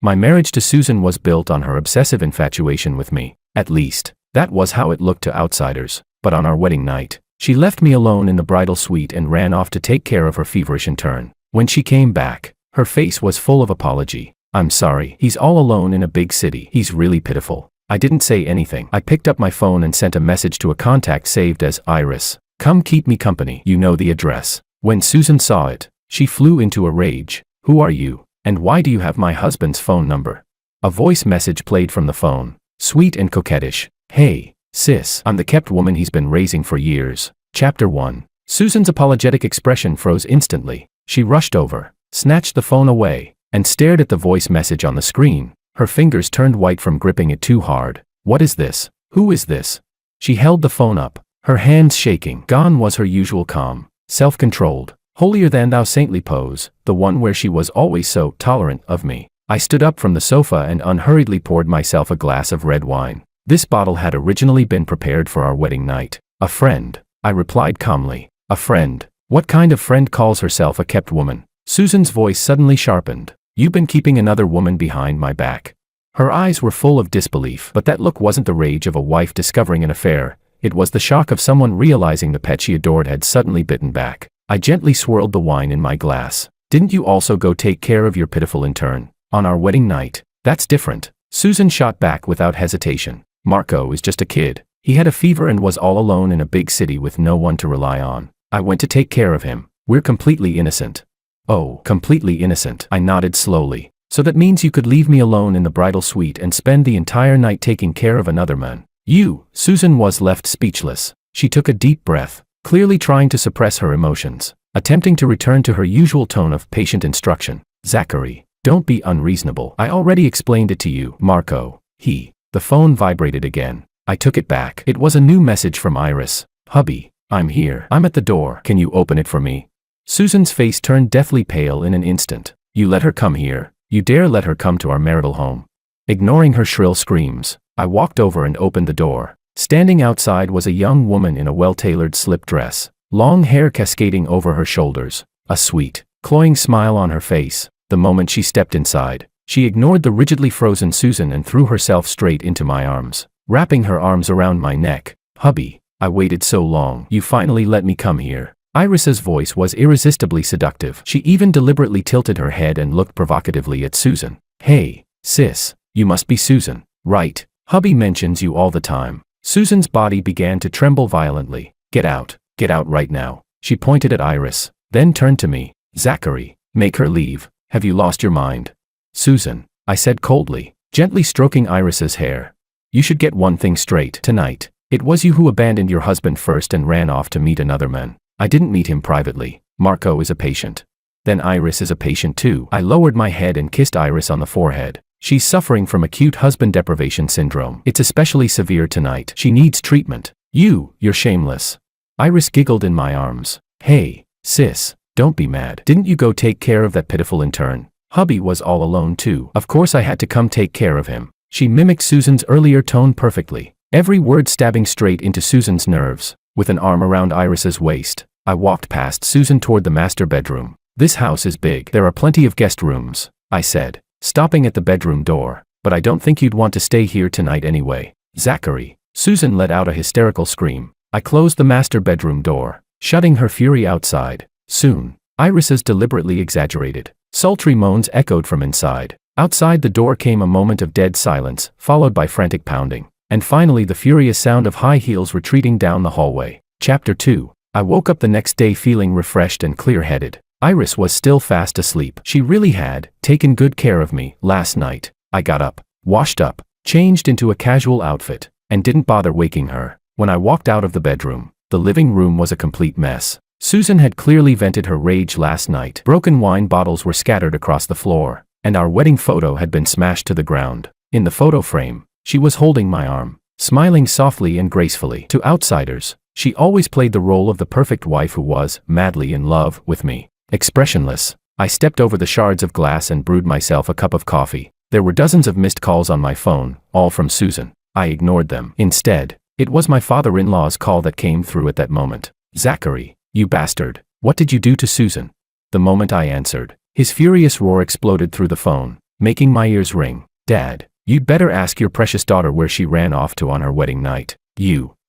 My marriage to Susan was built on her obsessive infatuation with me. At least, that was how it looked to outsiders. But on our wedding night, she left me alone in the bridal suite and ran off to take care of her feverish intern. When she came back, her face was full of apology. "I'm sorry, he's all alone in a big city. He's really pitiful." I didn't say anything. I picked up my phone and sent a message to a contact saved as Iris. "Come keep me company. You know the address." When Susan saw it, she flew into a rage. "Who are you? And why do you have my husband's phone number?" A voice message played from the phone, sweet and coquettish. "Hey, sis, I'm the kept woman he's been raising for years." Chapter 1. Susan's apologetic expression froze instantly. She rushed over, snatched the phone away, and stared at the voice message on the screen. Her fingers turned white from gripping it too hard. "What is this? Who is this?" She held the phone up, her hands shaking. Gone was her usual calm, self-controlled, holier-than-thou saintly pose, the one where she was always so tolerant of me. I stood up from the sofa and unhurriedly poured myself a glass of red wine. This bottle had originally been prepared for our wedding night. "A friend," I replied calmly. "A friend? What kind of friend calls herself a kept woman?" Susan's voice suddenly sharpened. "You've been keeping another woman behind my back." Her eyes were full of disbelief, but that look wasn't the rage of a wife discovering an affair. It was the shock of someone realizing the pet she adored had suddenly bitten back. I gently swirled the wine in my glass. "Didn't you also go take care of your pitiful intern on our wedding night?" "That's different," Susan shot back without hesitation. "Marco is just a kid. He had a fever and was all alone in a big city with no one to rely on. I went to take care of him. We're completely innocent." "Oh, completely innocent," I nodded slowly. "So that means you could leave me alone in the bridal suite and spend the entire night taking care of another man." "You?" Susan was left speechless. She took a deep breath, clearly trying to suppress her emotions, attempting to return to her usual tone of patient instruction. "Zachary, don't be unreasonable. I already explained it to you. Marco, he..." The phone vibrated again. I took it back. It was a new message from Iris. "Hubby, I'm here. I'm at the door. Can you open it for me?" Susan's face turned deathly pale in an instant. "You let her come here? You dare let her come to our marital home?" Ignoring her shrill screams, I walked over and opened the door. Standing outside was a young woman in a well-tailored slip dress, long hair cascading over her shoulders, a sweet, cloying smile on her face. The moment she stepped inside, she ignored the rigidly frozen Susan and threw herself straight into my arms, wrapping her arms around my neck. "Hubby, I waited so long. You finally let me come here." Iris's voice was irresistibly seductive. She even deliberately tilted her head and looked provocatively at Susan. "Hey, sis, you must be Susan, right? Hubby mentions you all the time." Susan's body began to tremble violently. Get out right now." She pointed at Iris, then turned to me. "Zachary, make her leave. Have you lost your mind?" "Susan," I said coldly, gently stroking Iris's hair. "You should get one thing straight tonight. It was you who abandoned your husband first and ran off to meet another man. I didn't meet him privately. Marco is a patient. Then Iris is a patient too." I lowered my head and kissed Iris on the forehead. "She's suffering from acute husband deprivation syndrome. It's especially severe tonight. She needs treatment." You're shameless." Iris giggled in my arms. "Hey, sis, don't be mad. Didn't you go take care of that pitiful intern? Hubby was all alone too. Of course I had to come take care of him." She mimicked Susan's earlier tone perfectly, every word stabbing straight into Susan's nerves. With an arm around Iris's waist, I walked past Susan toward the master bedroom. "This house is big. There are plenty of guest rooms," I said, stopping at the bedroom door. "But I don't think you'd want to stay here tonight anyway." "Zachary!" Susan let out a hysterical scream. I closed the master bedroom door, shutting her fury outside. Soon, Iris's deliberately exaggerated, sultry moans echoed from inside. Outside the door came a moment of dead silence, followed by frantic pounding, and finally the furious sound of high heels retreating down the hallway. Chapter 2. I woke up the next day feeling refreshed and clear-headed. Iris was still fast asleep. She really had taken good care of me last night. I got up, washed up, changed into a casual outfit, and didn't bother waking her. When I walked out of the bedroom, the living room was a complete mess. Susan had clearly vented her rage last night. Broken wine bottles were scattered across the floor, and our wedding photo had been smashed to the ground. In the photo frame, she was holding my arm, smiling softly and gracefully. To outsiders, she always played the role of the perfect wife who was madly in love with me. Expressionless, I stepped over the shards of glass and brewed myself a cup of coffee. There were dozens of missed calls on my phone, all from Susan. I ignored them. Instead, it was my father-in-law's call that came through at that moment. "Zachary, you bastard, what did you do to Susan?" The moment I answered, his furious roar exploded through the phone. making my ears ring. Dad, you'd better ask your precious daughter where she ran off to on her wedding night.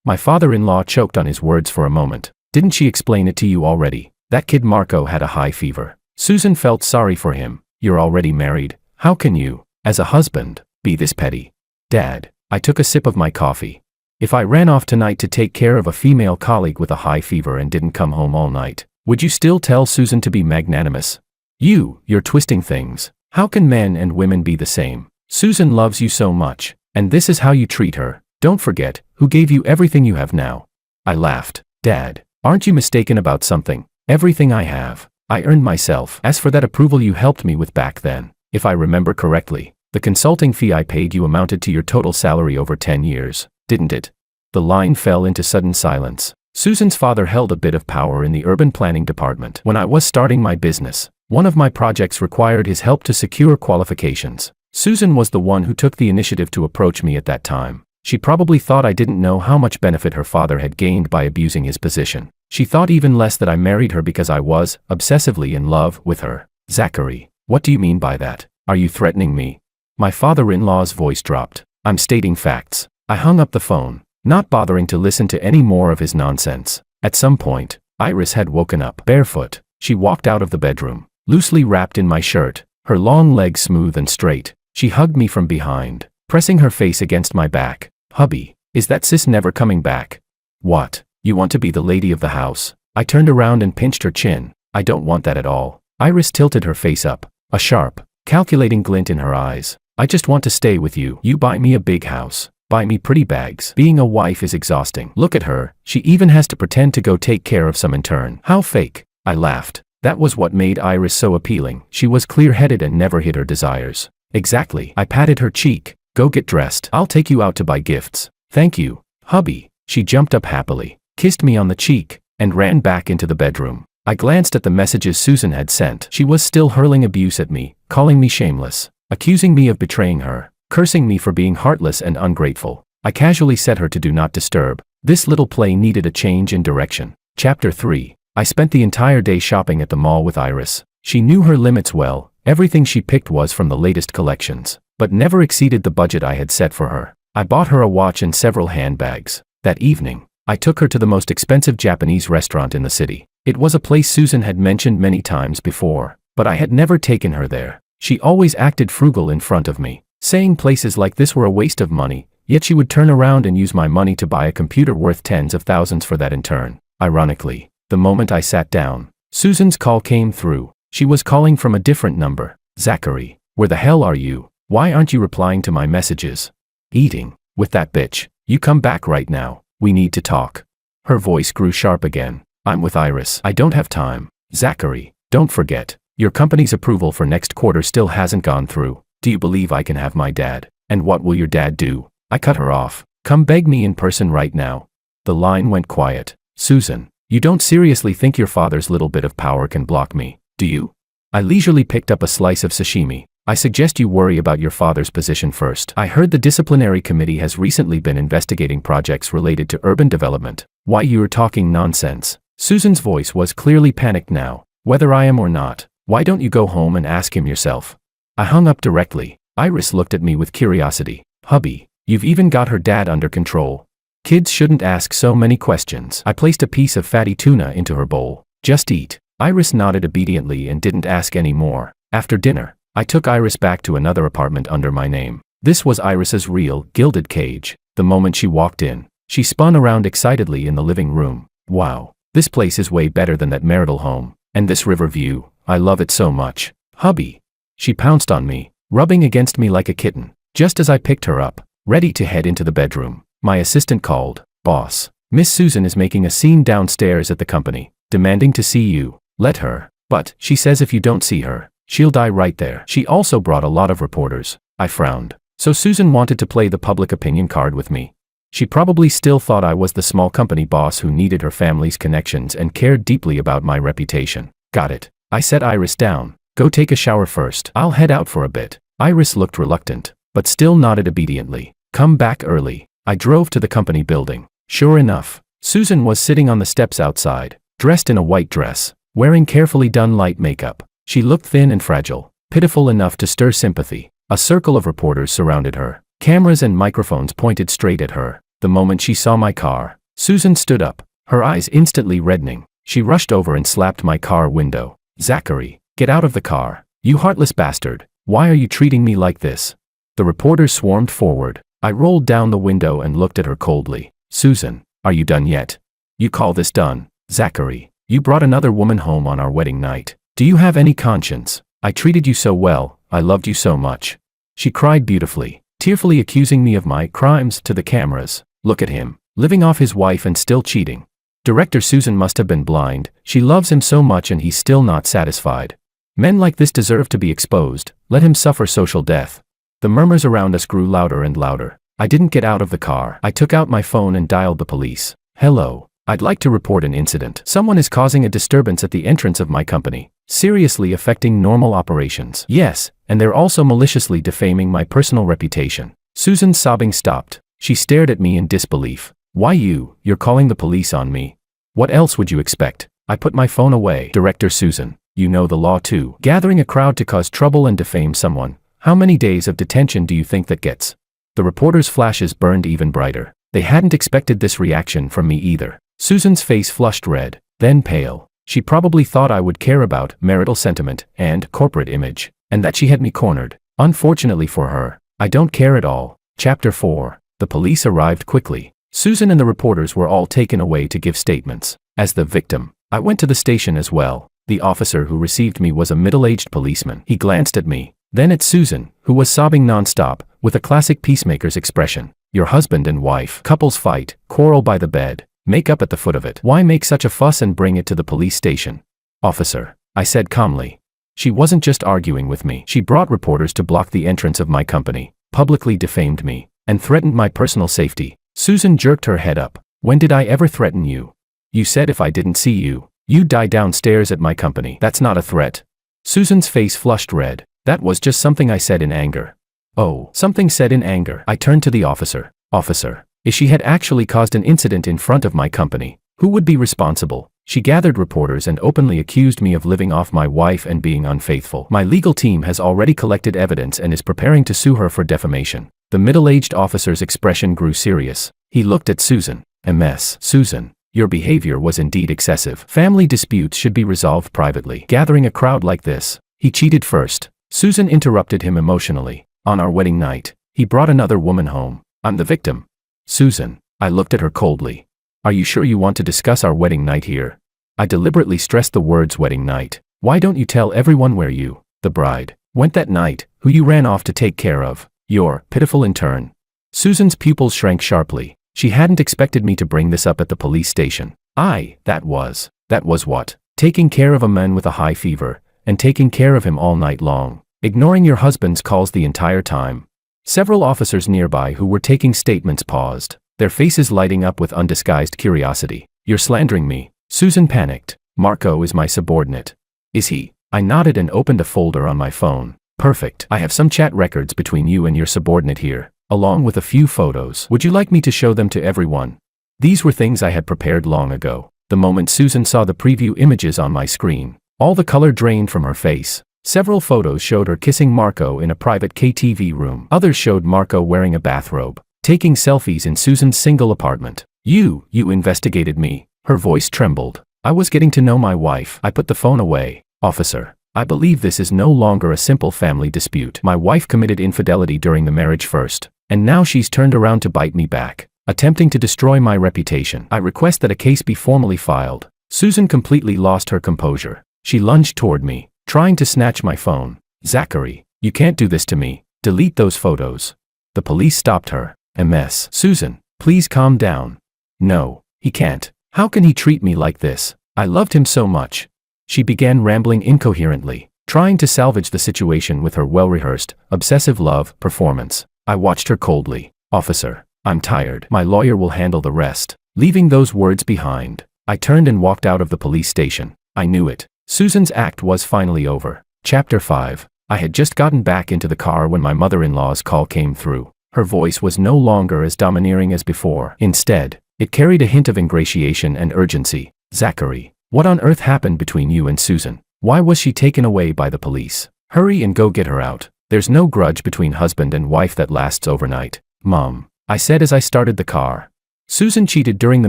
My father-in-law choked on his words for a moment. Didn't she explain it to you already? That kid Marco had a high fever. Susan felt sorry for him. You're already married. How can you, as a husband, be this petty? Dad, I took a sip of my coffee. If I ran off tonight to take care of a female colleague with a high fever and didn't come home all night, would you still tell Susan to be magnanimous? You're twisting things. How can men and women be the same? Susan loves you so much, and this is how you treat her. Don't forget, who gave you everything you have now. I laughed. Dad, aren't you mistaken about something? Everything I have, I earned myself. As for that approval you helped me with back then, if I remember correctly, the consulting fee I paid you amounted to your total salary over 10 years, didn't it? The line fell into sudden silence. Susan's father held a bit of power in the urban planning department. When I was starting my business, one of my projects required his help to secure qualifications. Susan was the one who took the initiative to approach me at that time. She probably thought I didn't know how much benefit her father had gained by abusing his position. She thought even less that I married her because I was obsessively in love with her. Zachary, what do you mean by that? Are you threatening me? My father-in-law's voice dropped. I'm stating facts. I hung up the phone, not bothering to listen to any more of his nonsense. At some point, Iris had woken up. Barefoot, she walked out of the bedroom, loosely wrapped in my shirt, her long legs smooth and straight. She hugged me from behind, pressing her face against my back. Hubby, is that sis never coming back? What? You want to be the lady of the house? I turned around and pinched her chin. I don't want that at all. Iris tilted her face up, a sharp, calculating glint in her eyes. I just want to stay with you. You buy me a big house, buy me pretty bags. Being a wife is exhausting. Look at her, she even has to pretend to go take care of some intern. How fake. I laughed. That was what made Iris so appealing. She was clear-headed and never hid her desires. Exactly. I patted her cheek. Go get dressed. I'll take you out to buy gifts. Thank you, hubby. She jumped up happily, kissed me on the cheek, and ran back into the bedroom. I glanced at the messages Susan had sent. She was still hurling abuse at me, calling me shameless, accusing me of betraying her, cursing me for being heartless and ungrateful. I casually set her to do not disturb. This little play needed a change in direction. Chapter 3. I spent the entire day shopping at the mall with Iris. She knew her limits well. Everything she picked was from the latest collections, but never exceeded the budget I had set for her. I bought her a watch and several handbags. That evening, I took her to the most expensive Japanese restaurant in the city. It was a place Susan had mentioned many times before, but I had never taken her there. She always acted frugal in front of me, saying places like this were a waste of money, yet she would turn around and use my money to buy a computer worth tens of thousands for that intern. Ironically, the moment I sat down, Susan's call came through. She was calling from a different number. Zachary, where the hell are you? Why aren't you replying to my messages? Eating with that bitch. You come back right now. We need to talk. Her voice grew sharp again. I'm with Iris. I don't have time. Zachary, don't forget, your company's approval for next quarter still hasn't gone through. Do you believe I can have my dad? And what will your dad do? I cut her off. Come beg me in person right now. The line went quiet. Susan, you don't seriously think your father's little bit of power can block me, do you? I leisurely picked up a slice of sashimi. I suggest you worry about your father's position first. I heard the disciplinary committee has recently been investigating projects related to urban development. Why you're talking nonsense? Susan's voice was clearly panicked now. Whether I am or not, why don't you go home and ask him yourself? I hung up directly. Iris looked at me with curiosity. Hubby, you've even got her dad under control. Kids shouldn't ask so many questions. I placed a piece of fatty tuna into her bowl. Just eat. Iris nodded obediently and didn't ask any more. After dinner, I took Iris back to another apartment under my name. This was Iris's real, gilded cage. The moment she walked in, she spun around excitedly in the living room. Wow, this place is way better than that marital home. And this river view, I love it so much. Hubby. She pounced on me, rubbing against me like a kitten. Just as I picked her up, ready to head into the bedroom, my assistant called. Boss, Miss Susan is making a scene downstairs at the company, demanding to see you. Let her. But, she says if you don't see her, she'll die right there. She also brought a lot of reporters. I frowned. So Susan wanted to play the public opinion card with me. She probably still thought I was the small company boss who needed her family's connections and cared deeply about my reputation. Got it. I set Iris down. Go take a shower first. I'll head out for a bit. Iris looked reluctant, but still nodded obediently. Come back early. I drove to the company building. Sure enough, Susan was sitting on the steps outside, dressed in a white dress, wearing carefully done light makeup. She looked thin and fragile, pitiful enough to stir sympathy. A circle of reporters surrounded her. Cameras and microphones pointed straight at her. The moment she saw my car, Susan stood up, her eyes instantly reddening. She rushed over and slapped my car window. "Zachary, get out of the car. You heartless bastard. Why are you treating me like this?" The reporters swarmed forward. I rolled down the window and looked at her coldly. "Susan, are you done yet? You call this done? Zachary, you brought another woman home on our wedding night. Do you have any conscience? I treated you so well, I loved you so much." She cried beautifully, tearfully accusing me of my crimes to the cameras. Look at him, living off his wife and still cheating. Director Susan must have been blind. She loves him so much and he's still not satisfied. Men like this deserve to be exposed. Let him suffer social death. The murmurs around us grew louder and louder. I didn't get out of the car. I took out my phone and dialed the police. "Hello. I'd like to report an incident. Someone is causing a disturbance at the entrance of my company, seriously affecting normal operations. Yes, and they're also maliciously defaming my personal reputation." Susan's sobbing stopped. She stared at me in disbelief. "Why you're calling the police on me? What else would you expect?" I put my phone away. "Director Susan, you know the law too. Gathering a crowd to cause trouble and defame someone. How many days of detention do you think that gets?" The reporters' flashes burned even brighter. They hadn't expected this reaction from me either. Susan's face flushed red, then pale. She probably thought I would care about marital sentiment and corporate image, and that she had me cornered. Unfortunately for her, I don't care at all. Chapter 4. The police arrived quickly. Susan and the reporters were all taken away to give statements. As the victim, I went to the station as well. The officer who received me was a middle-aged policeman. He glanced at me, then at Susan, who was sobbing non-stop, with a classic peacemaker's expression. "Your husband and wife, couples fight, quarrel by the bed, make up at the foot of it. Why make such a fuss and bring it to the police station?" "Officer," I said calmly. She wasn't just arguing with me. She brought reporters to block the entrance of my company, publicly defamed me, and threatened my personal safety. Susan jerked her head up. "When did I ever threaten you? You said if I didn't see you, you'd die downstairs at my company. That's not a threat." Susan's face flushed red. "That was just something I said in anger." "Oh, something said in anger." I turned to the officer. "Officer, if she had actually caused an incident in front of my company, who would be responsible?" She gathered reporters and openly accused me of living off my wife and being unfaithful. "My legal team has already collected evidence and is preparing to sue her for defamation." The middle-aged officer's expression grew serious. He looked at Susan. "Ms. Susan, your behavior was indeed excessive. Family disputes should be resolved privately. Gathering a crowd like this, he cheated first." Susan interrupted him emotionally. "On our wedding night, he brought another woman home. I'm the victim." "Susan," I looked at her coldly. "Are you sure you want to discuss our wedding night here?" I deliberately stressed the words wedding night. "Why don't you tell everyone where you, the bride, went that night, who you ran off to take care of? Your pitiful intern." Susan's pupils shrank sharply. She hadn't expected me to bring this up at the police station. That was what? Taking care of a man with a high fever, and taking care of him all night long, ignoring your husband's calls the entire time. Several officers nearby who were taking statements paused, their faces lighting up with undisguised curiosity. "You're slandering me." Susan panicked. "Marco is my subordinate." "Is he?" I nodded and opened a folder on my phone. "Perfect. I have some chat records between you and your subordinate here, along with a few photos. Would you like me to show them to everyone?" These were things I had prepared long ago. The moment Susan saw the preview images on my screen, all the color drained from her face. Several photos showed her kissing Marco in a private KTV room. Others showed Marco wearing a bathrobe, taking selfies in Susan's single apartment. You investigated me." Her voice trembled. "I was getting to know my wife." I put the phone away. "Officer, I believe this is no longer a simple family dispute. My wife committed infidelity during the marriage first, and now she's turned around to bite me back, attempting to destroy my reputation. I request that a case be formally filed." Susan completely lost her composure. She lunged toward me, trying to snatch my phone. "Zachary, you can't do this to me. Delete those photos." The police stopped her. "Ms. Susan, please calm down." "No, he can't. How can he treat me like this? I loved him so much." She began rambling incoherently, trying to salvage the situation with her well-rehearsed, obsessive love performance. I watched her coldly. "Officer, I'm tired. My lawyer will handle the rest." Leaving those words behind, I turned and walked out of the police station. I knew it. Susan's act was finally over. Chapter 5. I had just gotten back into the car when my mother-in-law's call came through. Her voice was no longer as domineering as before. Instead, it carried a hint of ingratiation and urgency. "Zachary, what on earth happened between you and Susan? Why was she taken away by the police?" Hurry and go get her out. There's no grudge between husband and wife that lasts overnight. Mom, I said as I started the car. Susan cheated during the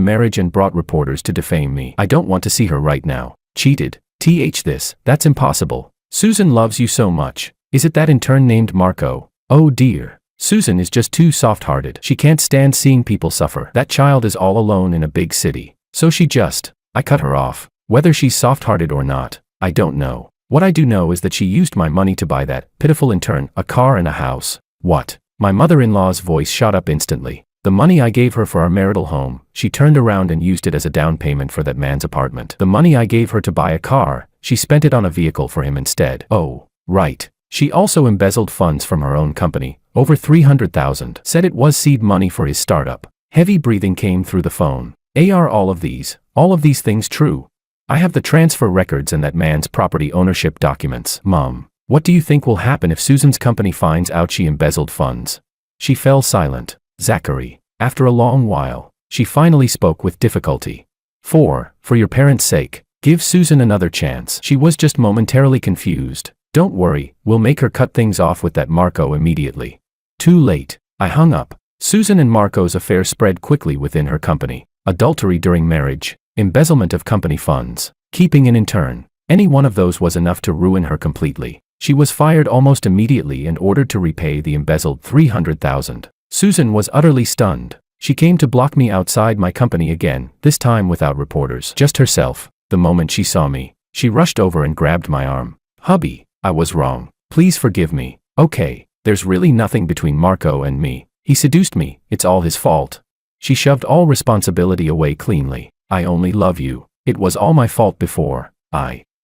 marriage and brought reporters to defame me. I don't want to see her right now. Cheated? That's impossible. Susan loves you so much. Is it that intern named Marco? Oh dear. Susan is just too soft-hearted. She can't stand seeing people suffer. That child is all alone in a big city. So I cut her off. Whether she's soft-hearted or not, I don't know. What I do know is that she used my money to buy that pitiful intern a car and a house. What? My mother-in-law's voice shot up instantly. The money I gave her for our marital home, she turned around and used it as a down payment for that man's apartment. The money I gave her to buy a car, she spent it on a vehicle for him instead. Oh, right. She also embezzled funds from her own company, over $300,000. Said it was seed money for his startup. Heavy breathing came through the phone. Are all of these things true? I have the transfer records and that man's property ownership documents. Mom, what do you think will happen if Susan's company finds out she embezzled funds? She fell silent. Zachary. After a long while, she finally spoke with difficulty. For your parents' sake, give Susan another chance. She was just momentarily confused. Don't worry, we'll make her cut things off with that Marco immediately. Too late. I hung up. Susan and Marco's affair spread quickly within her company. Adultery during marriage, embezzlement of company funds, keeping an intern. Any one of those was enough to ruin her completely. She was fired almost immediately and ordered to repay the embezzled $300,000. Susan was utterly stunned. She came to block me outside my company again, this time without reporters, just herself. The moment she saw me, she rushed over and grabbed my arm. Hubby, I was wrong. Please forgive me. Okay, there's really nothing between Marco and me. He seduced me, it's all his fault. She shoved all responsibility away cleanly. I only love you. It was all my fault before.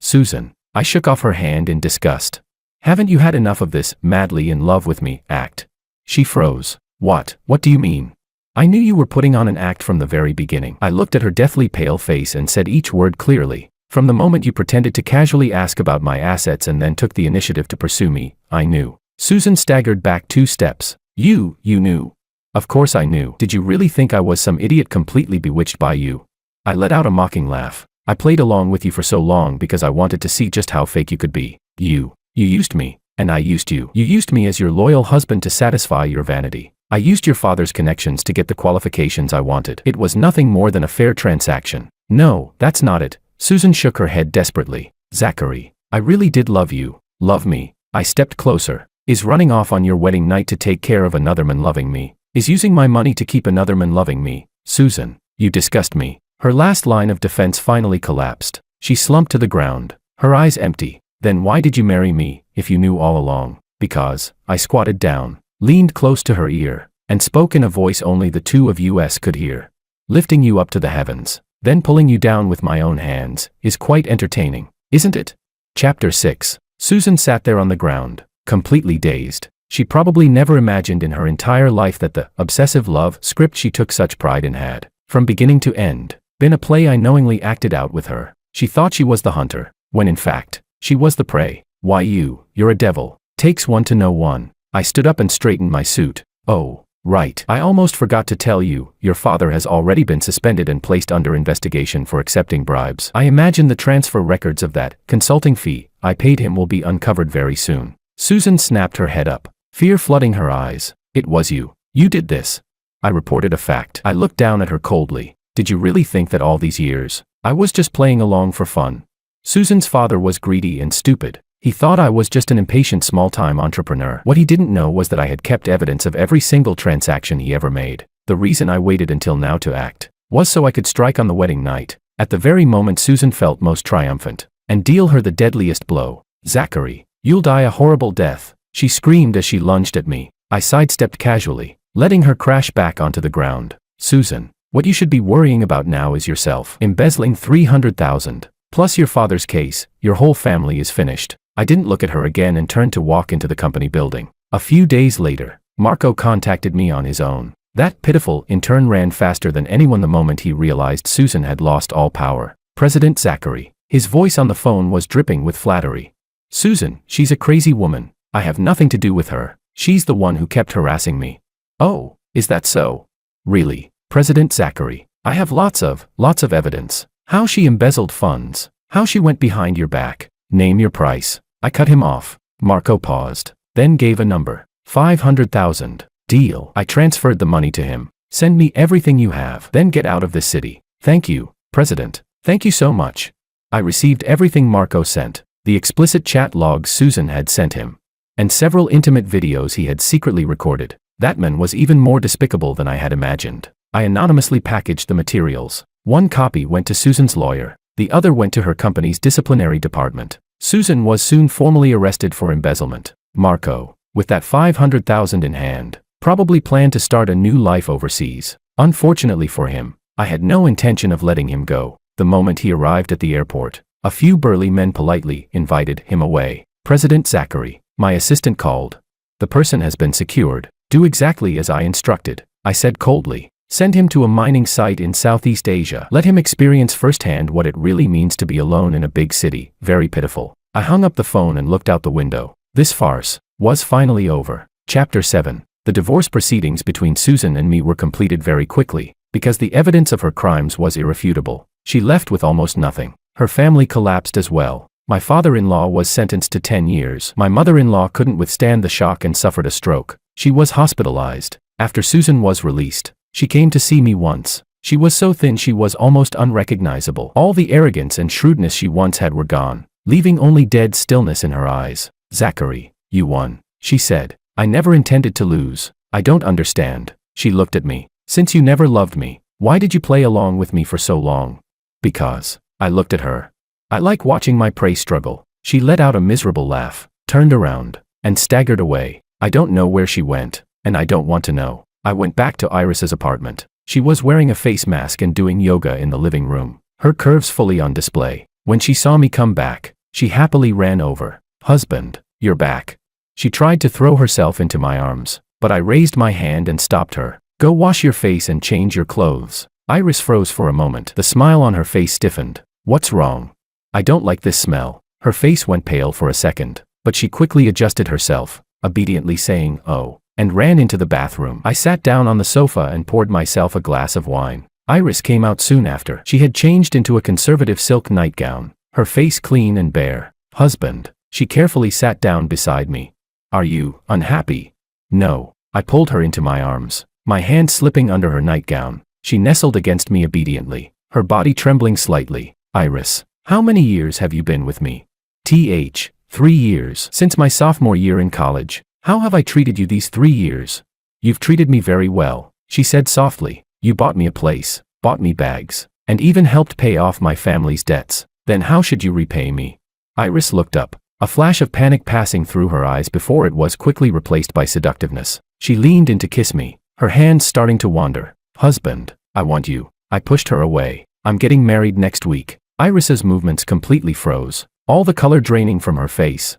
Susan. I shook off her hand in disgust. Haven't you had enough of this madly in love with me act? She froze. What do you mean? I knew you were putting on an act from the very beginning. I looked at her deathly pale face and said each word clearly. From the moment you pretended to casually ask about my assets and then took the initiative to pursue me, I knew. Susan staggered back 2 steps. You knew. Of course I knew. Did you really think I was some idiot completely bewitched by you? I let out a mocking laugh. I played along with you for so long because I wanted to see just how fake you could be. You used me, and I used you. You used me as your loyal husband to satisfy your vanity. I used your father's connections to get the qualifications I wanted. It was nothing more than a fair transaction. No, that's not it. Susan shook her head desperately. Zachary, I really did love you. Love me. I stepped closer. Is running off on your wedding night to take care of another man loving me? Is using my money to keep another man loving me? Susan, you disgust me. Her last line of defense finally collapsed. She slumped to the ground, her eyes empty. Then why did you marry me, if you knew all along? Because, I squatted down, leaned close to her ear, and spoke in a voice only the two of us could hear. Lifting you up to the heavens, then pulling you down with my own hands, is quite entertaining, isn't it? Chapter 6. Susan sat there on the ground, completely dazed. She probably never imagined in her entire life that the obsessive love script she took such pride in had, from beginning to end, been a play I knowingly acted out with her. She thought she was the hunter, when in fact, she was the prey. Why you're a devil. Takes one to know one. I stood up and straightened my suit. Oh, right. I almost forgot to tell you, your father has already been suspended and placed under investigation for accepting bribes. I imagine the transfer records of that consulting fee I paid him will be uncovered very soon. Susan snapped her head up, fear flooding her eyes. It was you. You did this. I reported a fact. I looked down at her coldly. Did you really think that all these years, I was just playing along for fun? Susan's father was greedy and stupid. He thought I was just an impatient small-time entrepreneur. What he didn't know was that I had kept evidence of every single transaction he ever made. The reason I waited until now to act was so I could strike on the wedding night, at the very moment Susan felt most triumphant, and deal her the deadliest blow. Zachary, you'll die a horrible death, she screamed as she lunged at me. I sidestepped casually, letting her crash back onto the ground. Susan, what you should be worrying about now is yourself. Embezzling $300,000. Plus your father's case, your whole family is finished. I didn't look at her again and turned to walk into the company building. A few days later, Marco contacted me on his own. That pitiful intern ran faster than anyone the moment he realized Susan had lost all power. President Zachary. His voice on the phone was dripping with flattery. Susan, she's a crazy woman. I have nothing to do with her. She's the one who kept harassing me. Oh, is that so? Really? President Zachary, I have lots of evidence. How she embezzled funds. How she went behind your back. Name your price. I cut him off. Marco paused, then gave a number. 500,000. Deal. I transferred the money to him. Send me everything you have, then get out of this city. Thank you, President. Thank you so much. I received everything Marco sent, the explicit chat logs Susan had sent him, and several intimate videos he had secretly recorded. That man was even more despicable than I had imagined. I anonymously packaged the materials. One copy went to Susan's lawyer, the other went to her company's disciplinary department. Susan was soon formally arrested for embezzlement. Marco, with that 500,000 in hand, probably planned to start a new life overseas. Unfortunately for him, I had no intention of letting him go. The moment he arrived at the airport, a few burly men politely invited him away. President Zachary, my assistant called. The person has been secured. Do exactly as I instructed, I said coldly. Send him to a mining site in Southeast Asia. Let him experience firsthand what it really means to be alone in a big city. Very pitiful. I hung up the phone and looked out the window. This farce was finally over. Chapter 7. The divorce proceedings between Susan and me were completed very quickly, because the evidence of her crimes was irrefutable. She left with almost nothing. Her family collapsed as well. My father-in-law was sentenced to 10 years. My mother-in-law couldn't withstand the shock and suffered a stroke. She was hospitalized. After Susan was released, she came to see me once. She was so thin she was almost unrecognizable. All the arrogance and shrewdness she once had were gone, leaving only dead stillness in her eyes. Zachary, you won, she said. I never intended to lose. I don't understand. She looked at me. Since you never loved me, why did you play along with me for so long? Because. I looked at her. I like watching my prey struggle. She let out a miserable laugh, turned around, and staggered away. I don't know where she went, and I don't want to know. I went back to Iris's apartment. She was wearing a face mask and doing yoga in the living room, her curves fully on display. When she saw me come back, she happily ran over. Husband, you're back. She tried to throw herself into my arms, but I raised my hand and stopped her. Go wash your face and change your clothes. Iris froze for a moment. The smile on her face stiffened. What's wrong? I don't like this smell. Her face went pale for a second, but she quickly adjusted herself, obediently saying, oh, and ran into the bathroom. I sat down on the sofa and poured myself a glass of wine. Iris came out soon after. She had changed into a conservative silk nightgown, her face clean and bare. Husband, she carefully sat down beside me. Are you unhappy? No. I pulled her into my arms, my hand slipping under her nightgown. She nestled against me obediently, her body trembling slightly. Iris, how many years have you been with me? 3 years. Since my sophomore year in college. How have I treated you these 3 years? You've treated me very well, she said softly. You bought me a place, bought me bags, and even helped pay off my family's debts. Then how should you repay me? Iris looked up, a flash of panic passing through her eyes before it was quickly replaced by seductiveness. She leaned in to kiss me, her hands starting to wander. Husband, I want you. I pushed her away. I'm getting married next week. Iris's movements completely froze, all the color draining from her face.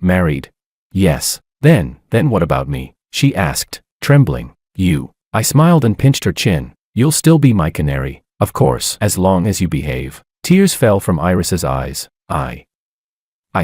Married? Yes. Then what about me? She asked, trembling. You. I smiled and pinched her chin. You'll still be my canary, of course, as long as you behave. Tears fell from Iris's eyes. I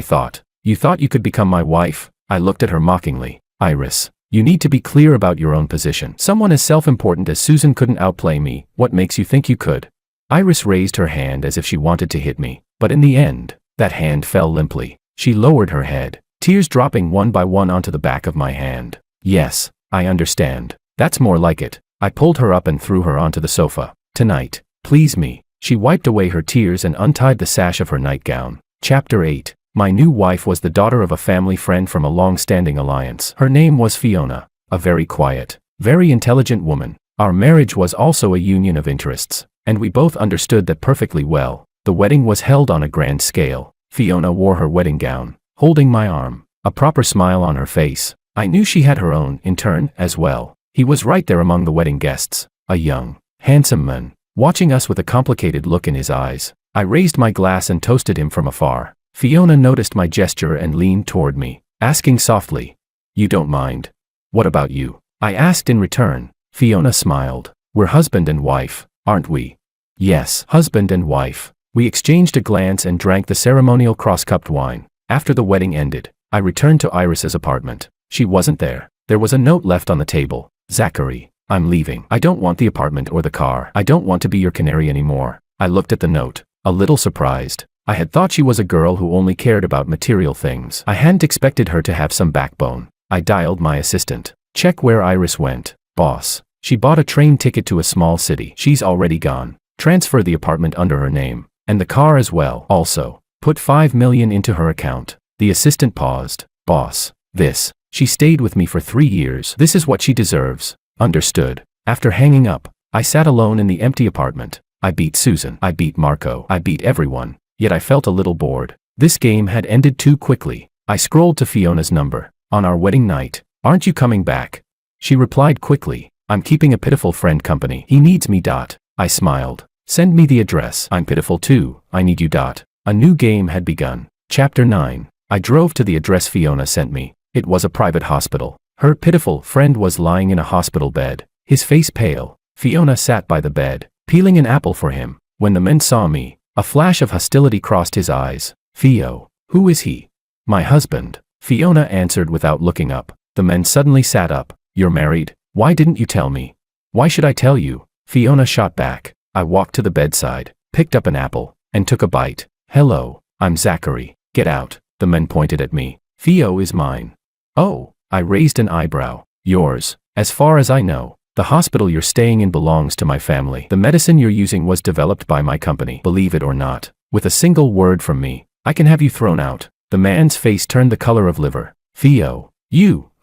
thought. You thought you could become my wife? I looked at her mockingly. Iris, you need to be clear about your own position. Someone as self-important as Susan couldn't outplay me. What makes you think you could? Iris raised her hand as if she wanted to hit me, but in the end, that hand fell limply. She lowered her head, tears dropping one by one onto the back of my hand. Yes, I understand. That's more like it. I pulled her up and threw her onto the sofa. Tonight, please me. She wiped away her tears and untied the sash of her nightgown. Chapter 8. My new wife was the daughter of a family friend from a long-standing alliance. Her name was Fiona, a very quiet, very intelligent woman. Our marriage was also a union of interests, and we both understood that perfectly well. The wedding was held on a grand scale. Fiona wore her wedding gown, holding my arm, a proper smile on her face. I knew she had her own intern as well. He was right there among the wedding guests, a young, handsome man, watching us with a complicated look in his eyes. I raised my glass and toasted him from afar. Fiona noticed my gesture and leaned toward me, asking softly, "You don't mind? What about you?" I asked in return. Fiona smiled. "We're husband and wife, aren't we?" "Yes, husband and wife." We exchanged a glance and drank the ceremonial cross-cupped wine. After the wedding ended, I returned to Iris's apartment. She wasn't there. There was a note left on the table. "Zachary, I'm leaving. I don't want the apartment or the car. I don't want to be your canary anymore." I looked at the note, a little surprised. I had thought she was a girl who only cared about material things. I hadn't expected her to have some backbone. I dialed my assistant. Check where Iris went. Boss. She bought a train ticket to a small city. She's already gone. Transfer the apartment under her name. And the car as well. Also, put $5 million into her account. The assistant paused. Boss. This. She stayed with me for 3 years. This is what she deserves. Understood. After hanging up, I sat alone in the empty apartment. I beat Susan. I beat Marco. I beat everyone. Yet I felt a little bored. This game had ended too quickly. I scrolled to Fiona's number. On our wedding night. Aren't you coming back? She replied quickly. I'm keeping a pitiful friend company. He needs me. I smiled. Send me the address. I'm pitiful too. I need you. A new game had begun. Chapter 9. I drove to the address Fiona sent me. It was a private hospital. Her pitiful friend was lying in a hospital bed, his face pale. Fiona sat by the bed, peeling an apple for him. When the men saw me, a flash of hostility crossed his eyes. Fio, who is he? My husband. Fiona answered without looking up. The men suddenly sat up. You're married? Why didn't you tell me? Why should I tell you? Fiona shot back. I walked to the bedside, picked up an apple, and took a bite. Hello, I'm Zachary. Get out. The men pointed at me. Fio is mine. Oh, I raised an eyebrow. Yours. As far as I know, the hospital you're staying in belongs to my family. The medicine you're using was developed by my company. Believe it or not, with a single word from me, I can have you thrown out. The man's face turned the color of liver. Fio,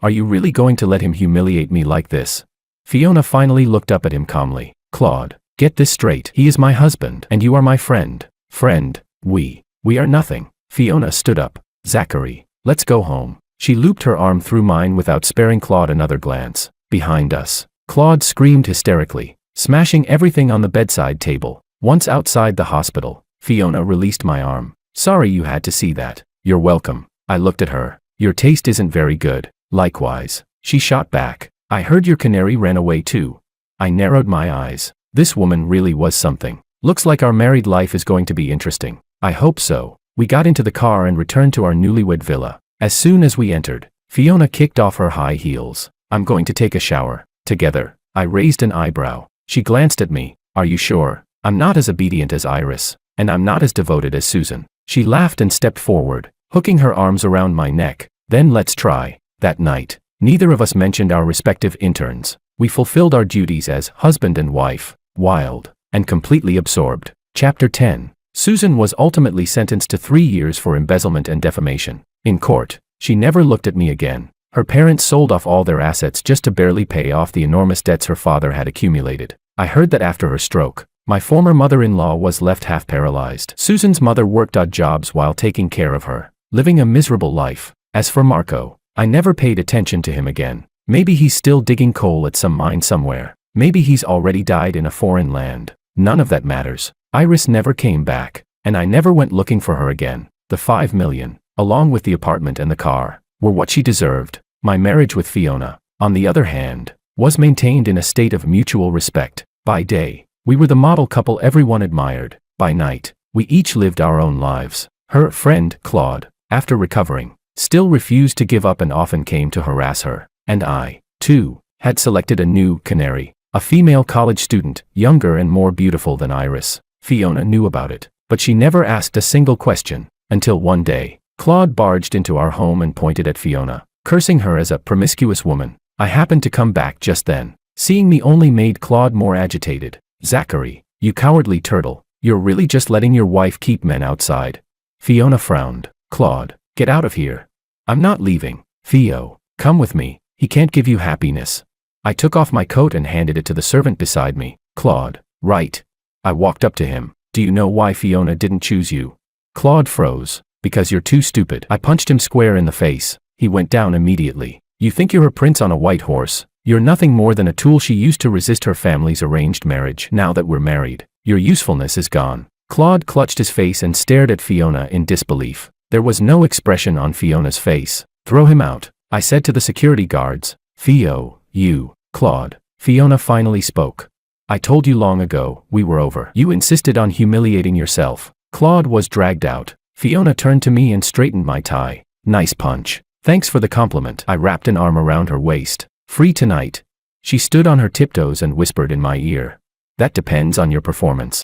are you really going to let him humiliate me like this? Fiona finally looked up at him calmly. Claude, get this straight. He is my husband, and you are my friend. Friend, we are nothing. Fiona stood up. Zachary, let's go home. She looped her arm through mine without sparing Claude another glance. Behind us, Claude screamed hysterically, smashing everything on the bedside table. Once outside the hospital, Fiona released my arm. Sorry you had to see that. You're welcome. I looked at her. Your taste isn't very good. Likewise. She shot back. I heard your canary ran away too. I narrowed my eyes. This woman really was something. Looks like our married life is going to be interesting. I hope so. We got into the car and returned to our newlywed villa. As soon as we entered, Fiona kicked off her high heels. I'm going to take a shower. Together. I raised an eyebrow. She glanced at me. Are you sure? I'm not as obedient as Iris, and I'm not as devoted as Susan. She laughed and stepped forward, hooking her arms around my neck. Then let's try. That night, neither of us mentioned our respective interns. We fulfilled our duties as husband and wife, wild, and completely absorbed. Chapter 10. Susan was ultimately sentenced to 3 years for embezzlement and defamation. In court, she never looked at me again. Her parents sold off all their assets just to barely pay off the enormous debts her father had accumulated. I heard that after her stroke, my former mother-in-law was left half paralyzed. Susan's mother worked odd jobs while taking care of her, living a miserable life. As for Marco, I never paid attention to him again. Maybe he's still digging coal at some mine somewhere. Maybe he's already died in a foreign land. None of that matters. Iris never came back, and I never went looking for her again. The $5 million, along with the apartment and the car, were what she deserved. My marriage with Fiona, on the other hand, was maintained in a state of mutual respect. By day, we were the model couple everyone admired. By night, we each lived our own lives. Her friend, Claude, after recovering, still refused to give up and often came to harass her. And I, too, had selected a new canary, a female college student, younger and more beautiful than Iris. Fiona knew about it, but she never asked a single question, until one day, Claude barged into our home and pointed at Fiona, cursing her as a promiscuous woman. I happened to come back just then. Seeing me only made Claude more agitated. Zachary, you cowardly turtle, you're really just letting your wife keep men outside. Fiona frowned. Claude, get out of here. I'm not leaving. Fio, come with me. He can't give you happiness. I took off my coat and handed it to the servant beside me. Claude, right. I walked up to him. Do you know why Fiona didn't choose you? Claude froze. Because you're too stupid. I punched him square in the face. He went down immediately. You think you're a prince on a white horse. You're nothing more than a tool she used to resist her family's arranged marriage. Now that we're married, your usefulness is gone. Claude clutched his face and stared at Fiona in disbelief. There was no expression on Fiona's face. Throw him out, I said to the security guards. Fio, you, Claude. Fiona finally spoke. I told you long ago, we were over. You insisted on humiliating yourself. Claude was dragged out. Fiona turned to me and straightened my tie. Nice punch. Thanks for the compliment. I wrapped an arm around her waist. Free tonight. She stood on her tiptoes and whispered in my ear. That depends on your performance.